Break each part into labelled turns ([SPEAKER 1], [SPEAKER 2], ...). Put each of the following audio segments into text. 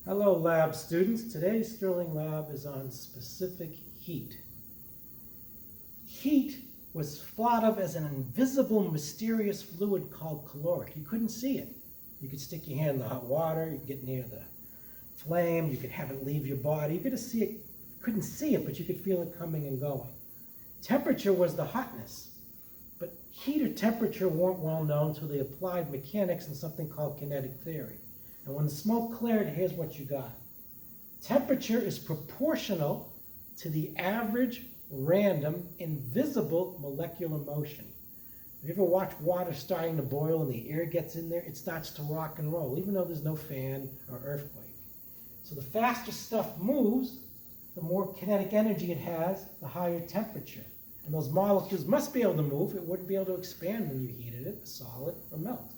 [SPEAKER 1] Hello lab students. Today's Sterling Lab is on specific heat. Heat was thought of as an invisible, mysterious fluid called caloric. You couldn't see it. You could stick your hand in the hot water, you could get near the flame, you could have it leave your body. You couldn't see it, but you could feel it coming and going. Temperature was the hotness, but heat or temperature weren't well known until they applied mechanics and something called kinetic theory. And when the smoke cleared, here's what you got. Temperature is proportional to the average, random, invisible molecular motion. Have you ever watched water starting to boil and the air gets in there? It starts to rock and roll, even though there's no fan or earthquake. So the faster stuff moves, the more kinetic energy it has, the higher temperature. And those molecules must be able to move. It wouldn't be able to expand when you heated it, solid, or melt.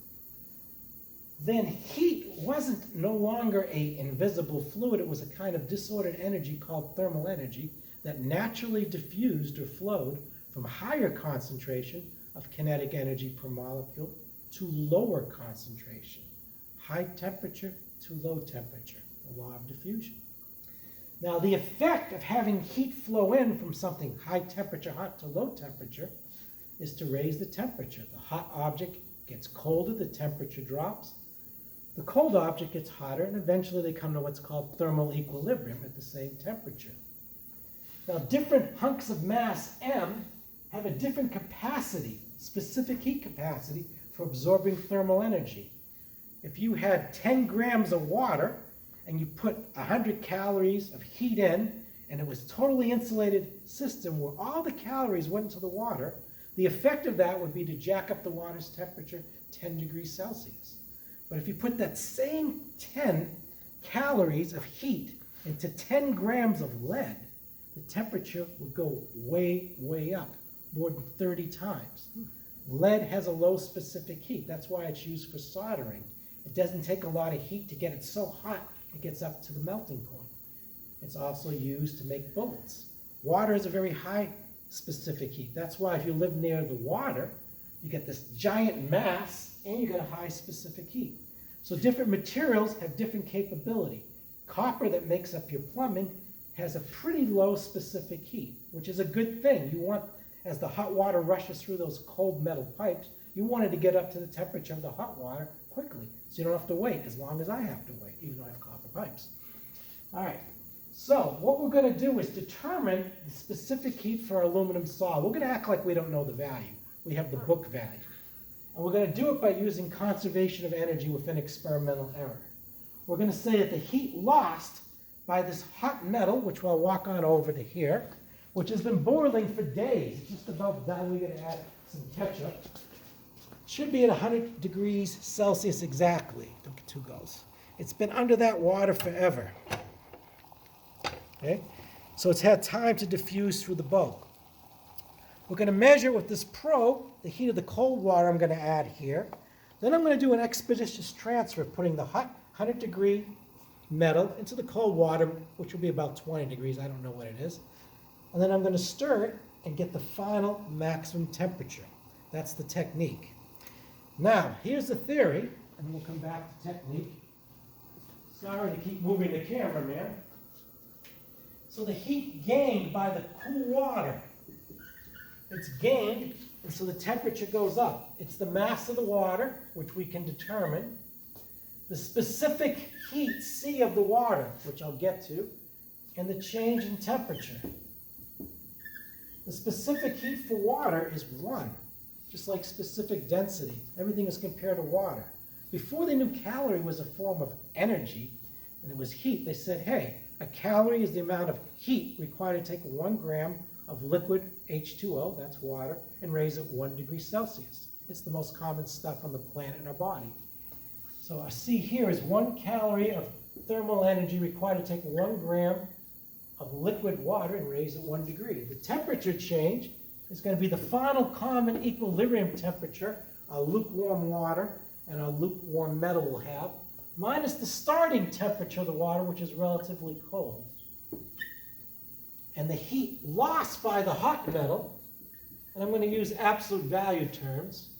[SPEAKER 1] Then heat wasn't no longer an invisible fluid. It was a kind of disordered energy called thermal energy that naturally diffused or flowed from higher concentration of kinetic energy per molecule to lower concentration, high temperature to low temperature, the law of diffusion. Now the effect of having heat flow in from something high temperature hot to low temperature is to raise the temperature. The hot object gets colder, the temperature drops. The cold object gets hotter, and eventually they come to what's called thermal equilibrium at the same temperature. Now, different hunks of mass M have a different capacity, specific heat capacity, for absorbing thermal energy. If you had 10 grams of water and you put 100 calories of heat in, and it was a totally insulated system where all the calories went into the water, the effect of that would be to jack up the water's temperature 10 degrees Celsius. But if you put that same 10 calories of heat into 10 grams of lead, the temperature would go way, way up, more than 30 times. Lead has a low specific heat. That's why it's used for soldering. It doesn't take a lot of heat to get it so hot it gets up to the melting point. It's also used to make bullets. Water has a very high specific heat. That's why if you live near the water, you get this giant mass and you get a high specific heat. So different materials have different capability. Copper that makes up your plumbing has a pretty low specific heat, which is a good thing. You want, as the hot water rushes through those cold metal pipes, you want it to get up to the temperature of the hot water quickly, so you don't have to wait as long as I have to wait, even though I have copper pipes. All right, so what we're going to do is determine the specific heat for our aluminum solid. We're going to act like we don't know the value. We have the book value. And we're going to do it by using conservation of energy within experimental error. We're going to say that the heat lost by this hot metal, which I'll walk on over to here, which has been boiling for days. It's just about done. We're going to add some ketchup. It should be at 100 degrees Celsius exactly. Don't get too close. It's been under that water forever. Okay? So it's had time to diffuse through the bulk. We're going to measure with this probe the heat of the cold water I'm going to add here. Then I'm going to do an expeditious transfer, putting the hot 100-degree metal into the cold water, which will be about 20 degrees. I don't know what it is. And then I'm going to stir it and get the final maximum temperature. That's the technique. Now, here's the theory, and we'll come back to technique. Sorry to keep moving the camera, man. So the heat gained by the cool water, it's gained, and so the temperature goes up. It's the mass of the water, which we can determine, the specific heat, C, of the water, which I'll get to, and the change in temperature. The specific heat for water is 1, just like specific density. Everything is compared to water. Before they knew calorie was a form of energy, and it was heat, they said, hey, a calorie is the amount of heat required to take 1 gram of liquid H2O, that's water, and raise it 1 degree Celsius. It's the most common stuff on the planet in our body. So our C here is 1 calorie of thermal energy required to take 1 gram of liquid water and raise it 1 degree. The temperature change is going to be the final common equilibrium temperature our lukewarm water and our lukewarm metal will have, minus the starting temperature of the water, which is relatively cold. And the heat lost by the hot metal, and I'm going to use absolute value terms,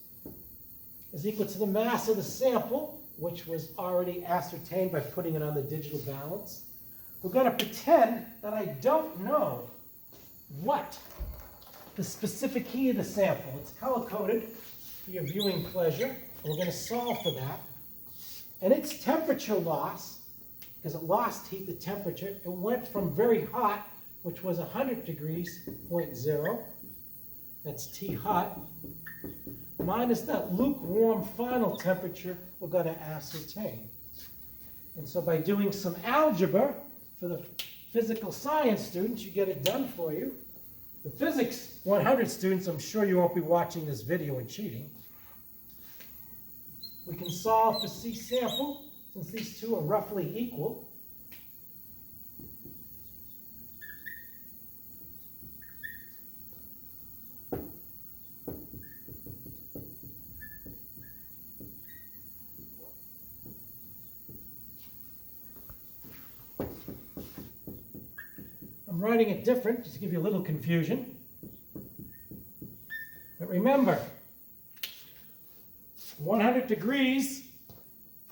[SPEAKER 1] is equal to the mass of the sample which was already ascertained by putting it on the digital balance. We're going to pretend that I don't know what the specific heat of the sample. It's color-coded for your viewing pleasure. We're going to solve for that. And its temperature loss, because it lost heat, the temperature, it went from very hot, which was 100 degrees, 0.0, that's T hot, minus that lukewarm final temperature we're going to ascertain. And so by doing some algebra for the physical science students, you get it done for you. The physics 100 students, I'm sure you won't be watching this video and cheating. We can solve for C sample, since these two are roughly equal. I'm writing it different, just to give you a little confusion. But remember, 100 degrees,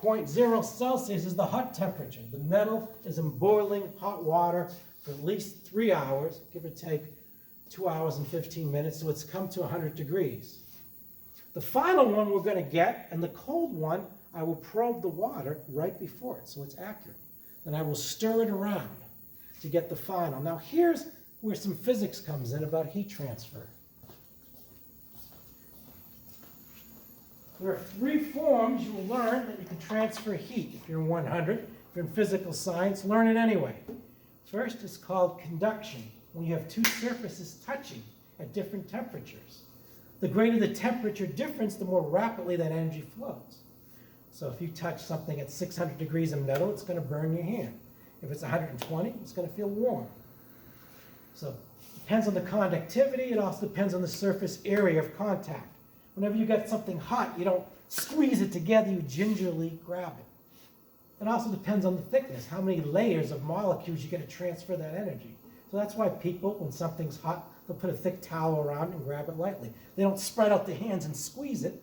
[SPEAKER 1] 0.0 Celsius is the hot temperature. The metal is in boiling hot water for at least 3 hours, give or take 2 hours and 15 minutes, so it's come to 100 degrees. The final one we're going to get, and the cold one, I will probe the water right before it, so it's accurate. Then I will stir it around to get the final. Now here's where some physics comes in about heat transfer. There are 3 forms you will learn that you can transfer heat. If you're in 100, if you're in physical science, learn it anyway. First is called conduction, when you have 2 surfaces touching at different temperatures. The greater the temperature difference, the more rapidly that energy flows. So if you touch something at 600 degrees of metal, it's going to burn your hand. If it's 120, it's going to feel warm. So it depends on the conductivity. It also depends on the surface area of contact. Whenever you get something hot, you don't squeeze it together, you gingerly grab it. It also depends on the thickness, how many layers of molecules you get to transfer that energy. So that's why people, when something's hot, they'll put a thick towel around and grab it lightly. They don't spread out their hands and squeeze it.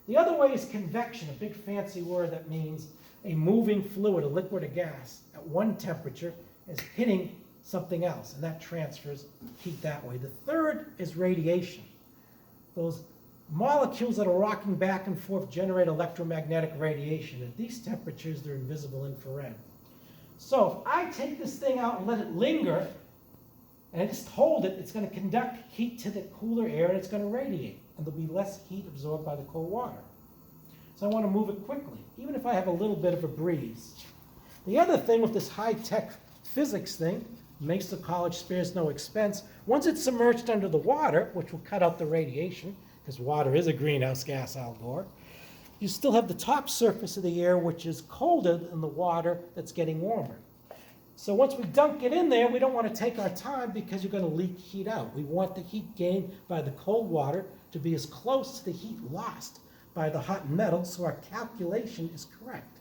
[SPEAKER 1] The other way is convection, a big fancy word that means a moving fluid, a liquid or gas, at one temperature is hitting something else, and that transfers heat that way. The third is radiation. Those molecules that are rocking back and forth generate electromagnetic radiation. At these temperatures, they're invisible infrared. So if I take this thing out and let it linger, and I just hold it, it's going to conduct heat to the cooler air, and it's going to radiate. And there'll be less heat absorbed by the cold water. So I want to move it quickly, even if I have a little bit of a breeze. The other thing with this high-tech physics thing, makes the college spares no expense. Once it's submerged under the water, which will cut out the radiation, because water is a greenhouse gas, Al Gore, you still have the top surface of the air, which is colder than the water that's getting warmer. So once we dunk it in there, we don't want to take our time because you're going to leak heat out. We want the heat gained by the cold water to be as close to the heat lost by the hot metal, so our calculation is correct.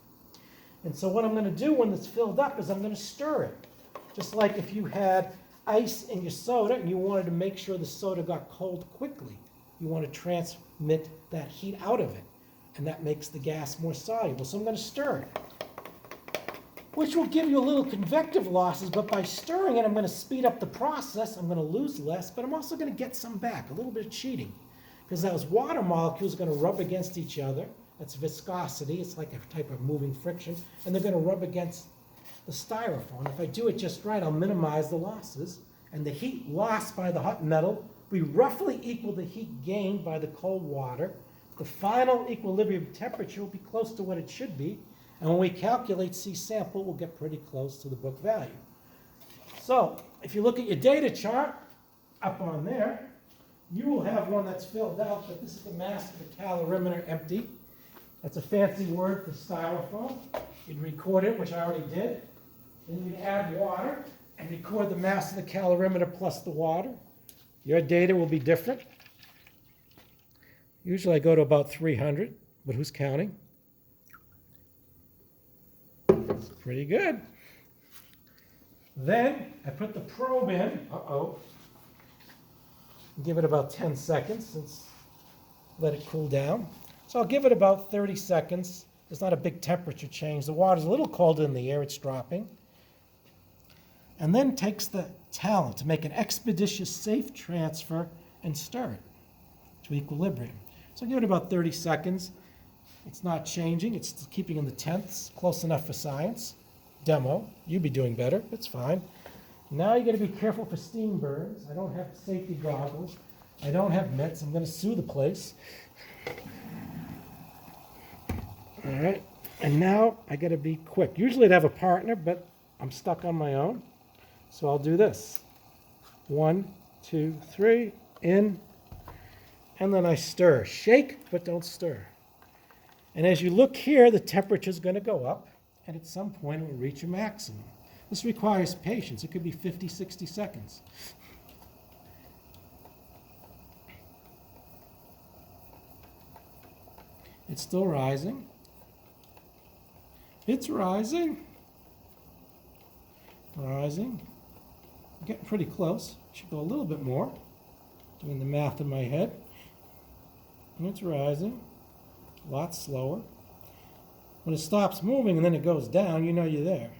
[SPEAKER 1] And so what I'm going to do when it's filled up is I'm going to stir it. Just like if you had ice in your soda and you wanted to make sure the soda got cold quickly. You want to transmit that heat out of it, and that makes the gas more soluble. So I'm going to stir it, which will give you a little convective losses, but by stirring it, I'm going to speed up the process. I'm going to lose less, but I'm also going to get some back, a little bit of cheating, because those water molecules are going to rub against each other. That's viscosity. It's like a type of moving friction, and they're going to rub against the styrofoam. If I do it just right, I'll minimize the losses, and the heat lost by the hot metal will be roughly equal to the heat gained by the cold water. The final equilibrium temperature will be close to what it should be, and when we calculate C sample, we'll get pretty close to the book value. So if you look at your data chart up on there, you will have one that's filled out, but this is the mass of the calorimeter empty. That's a fancy word for styrofoam. You'd record it, which I already did. Then you'd add water and record the mass of the calorimeter plus the water. Your data will be different. Usually I go to about 300, but who's counting? Pretty good. Then I put the probe in. Give it about 10 seconds, since let it cool down. So I'll give it about 30 seconds There's not a big temperature change. The water's a little colder than the air it's dropping. And then takes the talent to make an expeditious, safe transfer and stir it to equilibrium. So give it about 30 seconds. It's not changing. It's still keeping in the tenths. Close enough for science. Demo. You'd be doing better. It's fine. Now you got to be careful for steam burns. I don't have safety goggles. I don't have mitts. I'm going to sue the place. All right. And now I got to be quick. Usually I'd have a partner, but I'm stuck on my own. So I'll do this. 1, 2, 3, in, and then I stir. Shake, but don't stir. And as you look here, the temperature is going to go up, and at some point it will reach a maximum. This requires patience. It could be 50, 60 seconds. It's still rising. It's rising. Rising. I'm getting pretty close. Should go a little bit more. Doing the math in my head. And it's rising. A lot slower. When it stops moving and then it goes down, you know you're there.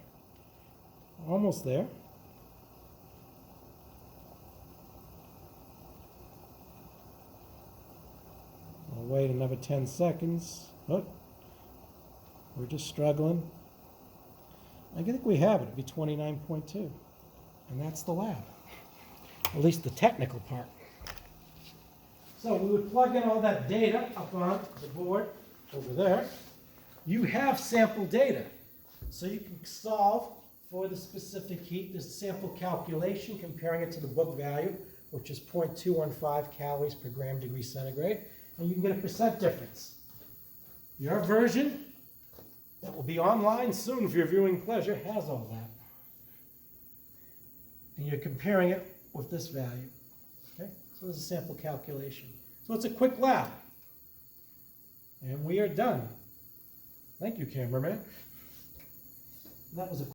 [SPEAKER 1] Almost there. I'll wait another 10 seconds. Oh, we're just struggling. I think we have it. It'll be 29.2. And that's the lab. At least the technical part. So we would plug in all that data up on the board over there. You have sample data. So you can solve for the specific heat, this sample calculation, comparing it to the book value, which is 0.215 calories per gram degree centigrade, and you can get a percent difference. Your version, that will be online soon for your viewing pleasure, has all that. And you're comparing it with this value. Okay? So this is a sample calculation. So it's a quick lab. And we are done. Thank you, cameraman. That was a